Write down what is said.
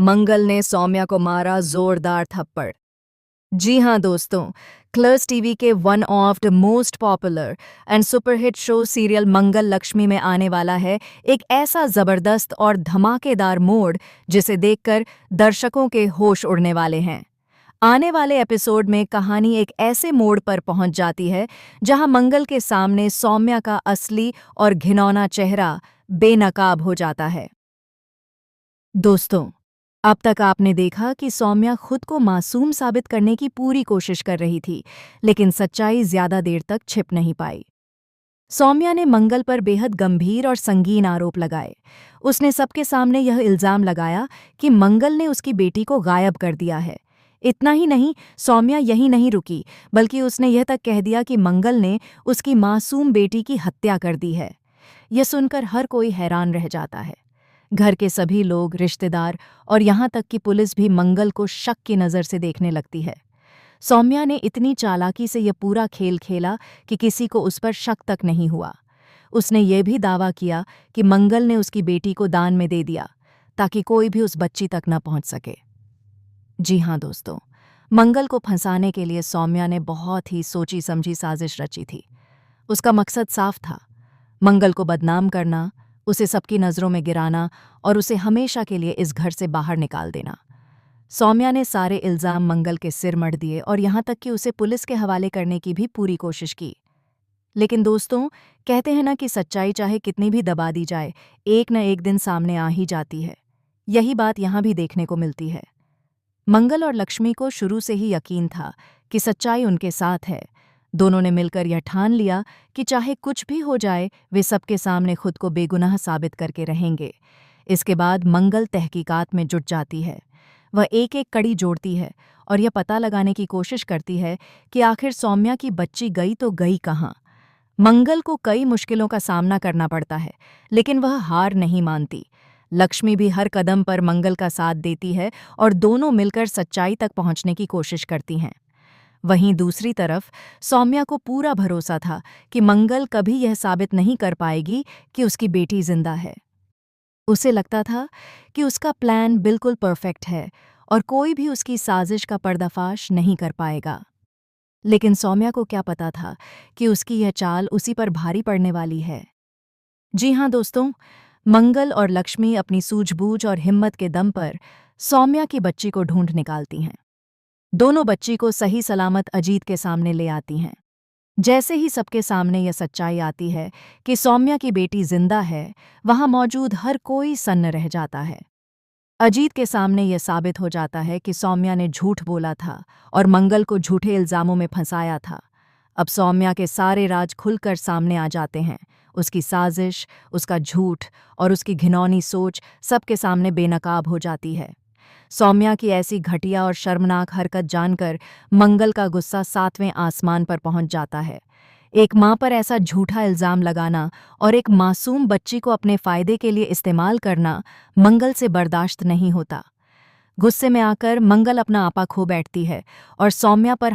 मंगल ने सौम्या को मारा जोरदार थप्पड़। जी हाँ दोस्तों, क्लर्स टीवी के one of the most popular and superhit show serial Mangal Lakshmi में आने वाला है एक ऐसा जबरदस्त और धमाकेदार मोड़ जिसे देखकर दर्शकों के होश उड़ने वाले हैं। आने वाले एपिसोड में कहानी एक ऐसे मोड़ पर पहुंच जाती है जहां मंगल के सामने सौम्या का असली और घिनौना चेहरा बेनकाब हो जाता है। दोस्तों, अब तक आपने देखा कि सौम्या खुद को मासूम साबित करने की पूरी कोशिश कर रही थी, लेकिन सच्चाई ज्यादा देर तक छिप नहीं पाई। सौम्या ने मंगल पर बेहद गंभीर और संगीन आरोप लगाए। उसने सबके सामने यह इल्जाम लगाया कि मंगल ने उसकी बेटी को गायब कर दिया है। इतना ही नहीं, सौम्या यही नहीं रुकी, बल्कि उसने यह तक कह दिया कि मंगल ने उसकी मासूम बेटी की हत्या कर दी है। यह सुनकर हर कोई हैरान रह जाता है। घर के सभी लोग, रिश्तेदार और यहाँ तक कि पुलिस भी मंगल को शक की नज़र से देखने लगती है। सौम्या ने इतनी चालाकी से यह पूरा खेल खेला कि किसी को उस पर शक तक नहीं हुआ। उसने ये भी दावा किया कि मंगल ने उसकी बेटी को दान में दे दिया ताकि कोई भी उस बच्ची तक न पहुंच सके। जी हाँ दोस्तों, मंगल को फंसाने के लिए सौम्या ने बहुत ही सोची समझी साजिश रची थी। उसका मकसद साफ था, मंगल को बदनाम करना, उसे सबकी नज़रों में गिराना और उसे हमेशा के लिए इस घर से बाहर निकाल देना। सौम्या ने सारे इल्ज़ाम मंगल के सिर मढ़ दिए और यहाँ तक कि उसे पुलिस के हवाले करने की भी पूरी कोशिश की। लेकिन दोस्तों, कहते हैं ना कि सच्चाई चाहे कितनी भी दबा दी जाए, एक न एक दिन सामने आ ही जाती है। यही बात यहाँ भी देखने को मिलती है। मंगल और लक्ष्मी को शुरू से ही यकीन था कि सच्चाई उनके साथ है। दोनों ने मिलकर यह ठान लिया कि चाहे कुछ भी हो जाए, वे सबके सामने खुद को बेगुनाह साबित करके रहेंगे। इसके बाद मंगल तहकीकात में जुट जाती है। वह एक एक कड़ी जोड़ती है और यह पता लगाने की कोशिश करती है कि आखिर सौम्या की बच्ची गई तो गई कहाँ। मंगल को कई मुश्किलों का सामना करना पड़ता है, लेकिन वह हार नहीं मानती। लक्ष्मी भी हर कदम पर मंगल का साथ देती है और दोनों मिलकर सच्चाई तक पहुंचने की कोशिश करती हैं। वहीं दूसरी तरफ सौम्या को पूरा भरोसा था कि मंगल कभी यह साबित नहीं कर पाएगी कि उसकी बेटी जिंदा है। उसे लगता था कि उसका प्लान बिल्कुल परफेक्ट है और कोई भी उसकी साजिश का पर्दाफाश नहीं कर पाएगा। लेकिन सौम्या को क्या पता था कि उसकी यह चाल उसी पर भारी पड़ने वाली है। जी हाँ दोस्तों, मंगल और लक्ष्मी अपनी सूझबूझ और हिम्मत के दम पर सौम्या की बच्ची को ढूंढ निकालती हैं। दोनों बच्ची को सही सलामत अजीत के सामने ले आती हैं। जैसे ही सबके सामने यह सच्चाई आती है कि सौम्या की बेटी जिंदा है, वहां मौजूद हर कोई सन्न रह जाता है। अजीत के सामने यह साबित हो जाता है कि सौम्या ने झूठ बोला था और मंगल को झूठे इल्जामों में फंसाया था। अब सौम्या के सारे राज खुलकर सामने आ जाते हैं। उसकी साजिश, उसका झूठ और उसकी घिनौनी सोच सबके सामने बेनकाब हो जाती है। सौम्या की ऐसी घटिया और शर्मनाक हरकत जानकर मंगल का गुस्सा 7वें आसमान पर पहुंच जाता है। एक मां पर ऐसा झूठा इल्जाम लगाना और एक मासूम बच्ची को अपने फायदे के लिए इस्तेमाल करना मंगल से बर्दाश्त नहीं होता। गुस्से में आकर मंगल अपना आपा खो बैठती है और सौम्या पर